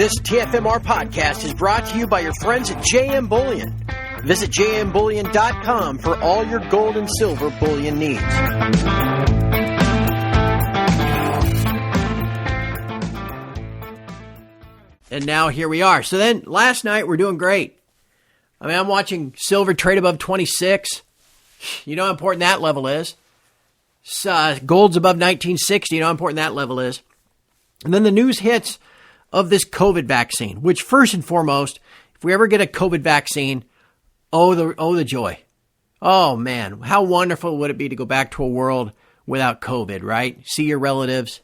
This TFMR podcast is brought to you by your friends at JM Bullion. Visit jmbullion.com for all your gold and silver bullion needs. And now here we are. So then last night we're doing great. I mean, I'm watching silver trade above 26. You know how important that level is. Gold's above 1960. You know how important that level is. And then the news hits of this COVID vaccine, which first and foremost, if we ever get a COVID vaccine, oh the joy. Oh man, how wonderful would it be to go back to a world without COVID, right? See your relatives,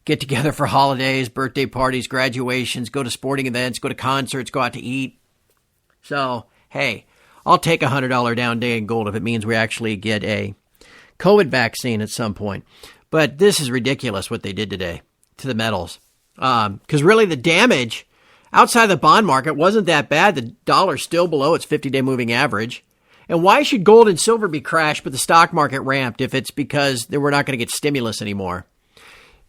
get together for holidays, birthday parties, graduations, go to sporting events, go to concerts, go out to eat. So, hey, I'll take $100 down day in gold if it means we actually get a COVID vaccine at some point. But this is ridiculous what they did today to the metals. Because really the damage outside the bond market wasn't that bad. The dollar's still below its 50-day moving average. And why should gold and silver be crashed but the stock market ramped if it's because we're not going to get stimulus anymore?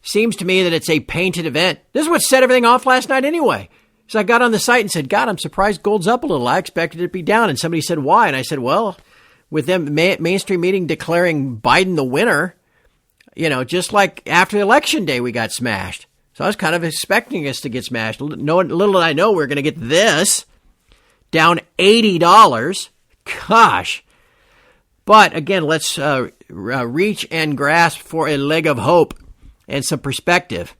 Seems to me that it's a painted event. This is what set everything off last night anyway. So I got on the site and said, God, I'm surprised gold's up a little. I expected it to be down. And somebody said, why? And I said, well, with them mainstream meeting declaring Biden the winner, just like after Election Day, we got smashed. So I was kind of expecting us to get smashed. Little did I know we were going to get this down $80. Gosh. But again, let's reach and grasp for a leg of hope and some perspective.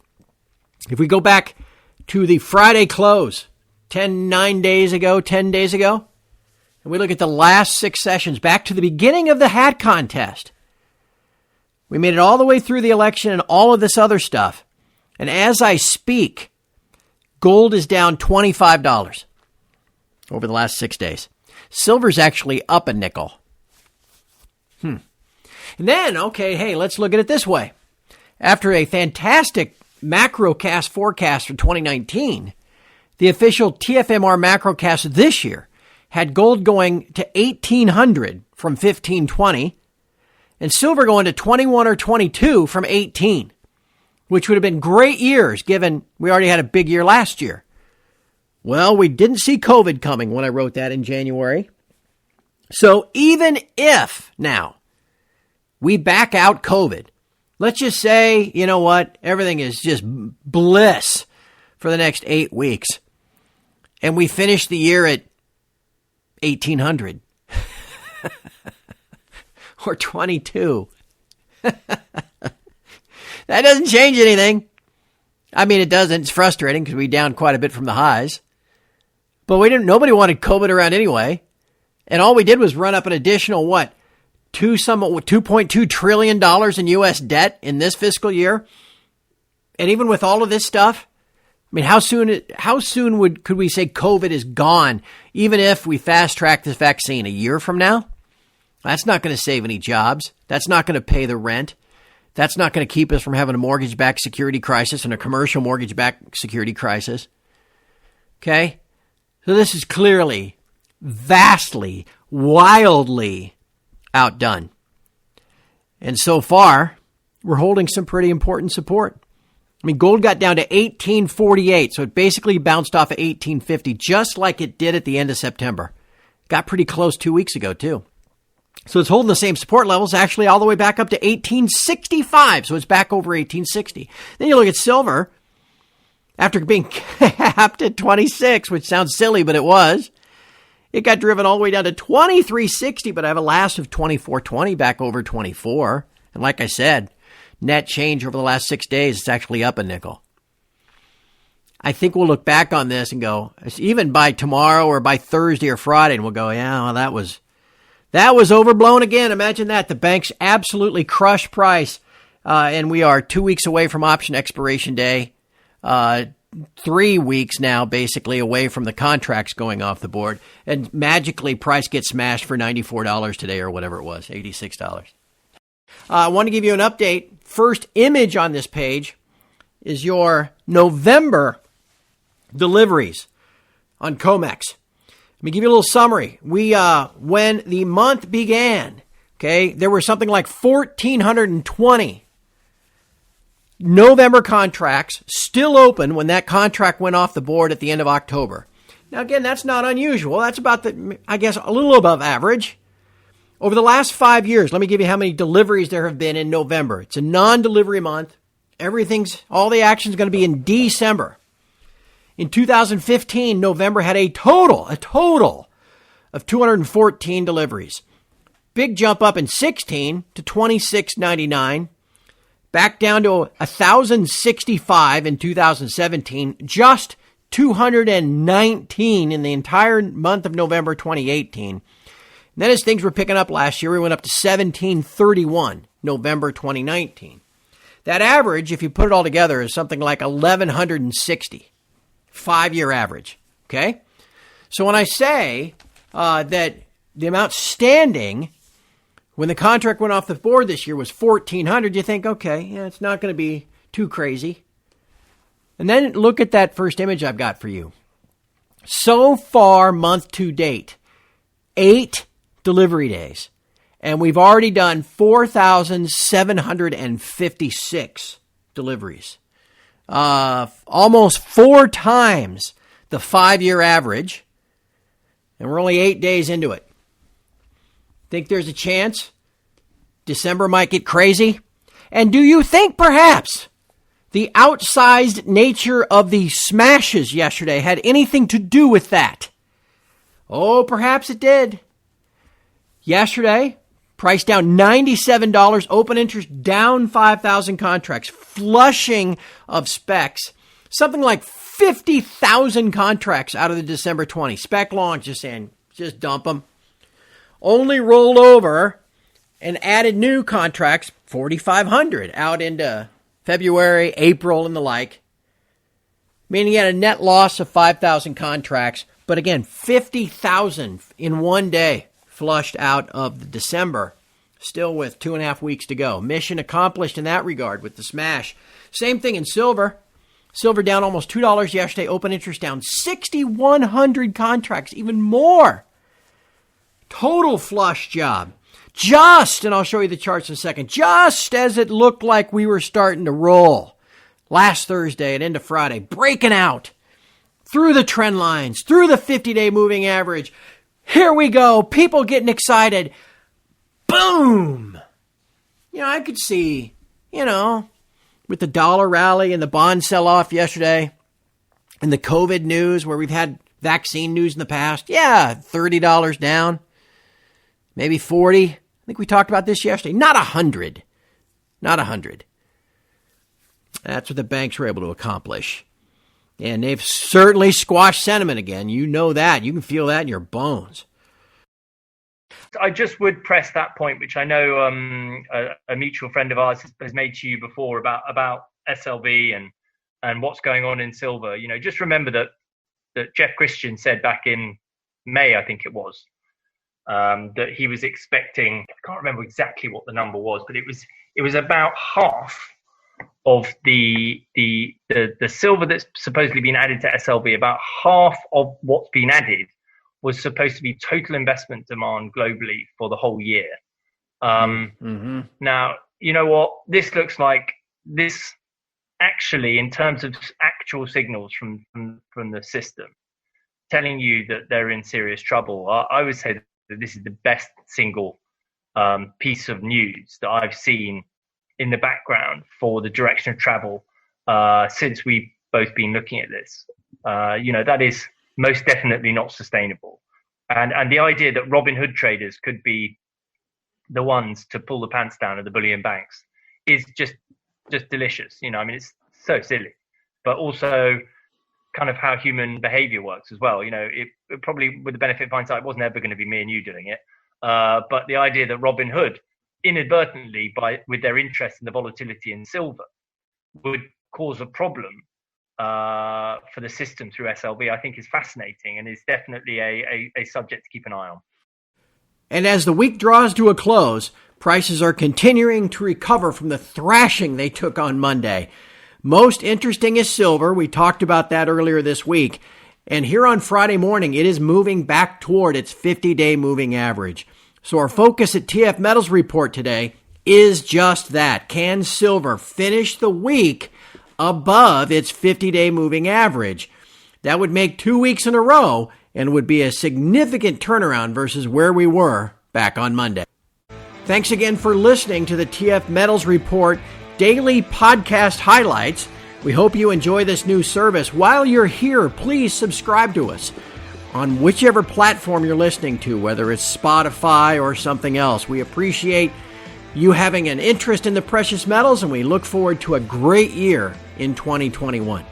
If we go back to the Friday close 10 days ago, and we look at the last 6 sessions back to the beginning of the hat contest, we made it all the way through the election and all of this other stuff. And as I speak, gold is down $25 over the last 6 days. Silver's actually up a nickel. And then, okay, hey, let's look at it this way. After a fantastic macrocast forecast for 2019, the official TFMR macrocast this year had gold going to 1,800 from 1,520 and silver going to 21 or 22 from 18. Which would have been great years given we already had a big year last year. Well, we didn't see COVID coming when I wrote that in January. So even if now we back out COVID, let's just say, you know what, everything is just bliss for the next 8 weeks. And we finish the year at 1,800 or 22. That doesn't change anything. I mean, it doesn't. It's frustrating because we're down quite a bit from the highs. But nobody wanted COVID around anyway. And all we did was run up an additional, $2.2 trillion in U.S. debt in this fiscal year. And even with all of this stuff, I mean, how soon could we say COVID is gone, even if we fast track this vaccine a year from now? That's not going to save any jobs. That's not going to pay the rent. That's not going to keep us from having a mortgage-backed security crisis and a commercial mortgage-backed security crisis. Okay? So this is clearly, vastly, wildly outdone. And so far, we're holding some pretty important support. I mean, gold got down to 1848, so it basically bounced off of 1850, just like it did at the end of September. Got pretty close 2 weeks ago, too. So it's holding the same support levels, actually all the way back up to 1865. So it's back over 1860. Then you look at silver. After being capped at 26, which sounds silly, but it was, it got driven all the way down to 2360, but I have a last of 2420 back over 24. And like I said, net change over the last 6 days, it's actually up a nickel. I think we'll look back on this and go, even by tomorrow or by Thursday or Friday, and we'll go, yeah, well, that was overblown again. Imagine that. The banks absolutely crushed price. And we are 2 weeks away from option expiration day. 3 weeks now, basically, away from the contracts going off the board. And magically, price gets smashed for $94 today or whatever it was, $86. I want to give you an update. First image on this page is your November deliveries on COMEX. Let me give you a little summary. When the month began, okay, there were something like 1,420 November contracts still open when that contract went off the board at the end of October. Now, again, that's not unusual. That's about I guess, a little above average. Over the last 5 years, let me give you how many deliveries there have been in November. It's a non-delivery month. All the action's going to be in December. In 2015, November had a total of 214 deliveries. Big jump up in 16 to 2699. Back down to 1,065 in 2017. Just 219 in the entire month of November 2018. And then as things were picking up last year, we went up to 1,731 November 2019. That average, if you put it all together, is something like 1,160. 5-year average. Okay? So when I say that the amount standing when the contract went off the board this year was 1,400, you think, okay, yeah, it's not going to be too crazy. And then look at that first image I've got for you. So far, month to date, 8 delivery days. And we've already done 4,756 deliveries. Almost 4 times the 5-year average. And we're only 8 days into it. Think there's a chance December might get crazy? And do you think perhaps the outsized nature of the smashes yesterday had anything to do with that? Oh, perhaps it did. Yesterday, price down $97, open interest down 5,000 contracts, flushing of specs, something like 50,000 contracts out of the December 20. Spec launch just saying, just dump them. Only rolled over and added new contracts, 4,500 out into February, April, and the like. Meaning you had a net loss of 5,000 contracts. But again, 50,000 in one day flushed out of the December. Still with 2.5 weeks to go. Mission accomplished in that regard with the smash. Same thing in silver. Silver down almost $2 yesterday. Open interest down 6,100 contracts, even more. Total flush job. Just, and I'll show you the charts in a second, just as it looked like we were starting to roll last Thursday and into Friday, breaking out through the trend lines, through the 50-day moving average. Here we go. People getting excited. Boom. I could see, with the dollar rally and the bond sell-off yesterday and the COVID news where we've had vaccine news in the past. Yeah, $30 down. Maybe 40. I think we talked about this yesterday. Not 100. Not 100. That's what the banks were able to accomplish. And they've certainly squashed sentiment again. You know that. You can feel that in your bones. I just would press that point, which I know a mutual friend of ours has made to you before about SLV and what's going on in silver. Just remember that Jeff Christian said back in May, I think it was, that he was expecting, I can't remember exactly what the number was, but it was about half of the silver that's supposedly been added to SLV. About half of what's been added was supposed to be total investment demand globally for the whole year. Now, you know what? This looks like this actually, in terms of actual signals from the system, telling you that they're in serious trouble. I would say that this is the best single piece of news that I've seen in the background for the direction of travel since we've both been looking at this. That is most definitely not sustainable. And the idea that Robin Hood traders could be the ones to pull the pants down of the bullion banks is just delicious. It's so silly, but also kind of how human behavior works as well. It probably, with the benefit of hindsight, it wasn't ever going to be me and you doing it. But the idea that Robin Hood inadvertently, with their interest in the volatility in silver, would cause a problem for the system through SLV, I think is fascinating and is definitely a subject to keep an eye on. And as the week draws to a close, prices are continuing to recover from the thrashing they took on Monday. Most interesting is silver. We talked about that earlier this week. And here on Friday morning, it is moving back toward its 50-day moving average. So our focus at TF Metals report today, is just that. Can silver finish the week above its 50-day moving average? That would make 2 weeks in a row and would be a significant turnaround versus where we were back on Monday. Thanks again for listening to the TF Metals Report daily podcast highlights. We hope you enjoy this new service. While you're here, please subscribe to us on whichever platform you're listening to, whether it's Spotify or something else. We appreciate you having an interest in the precious metals, and we look forward to a great year in 2021.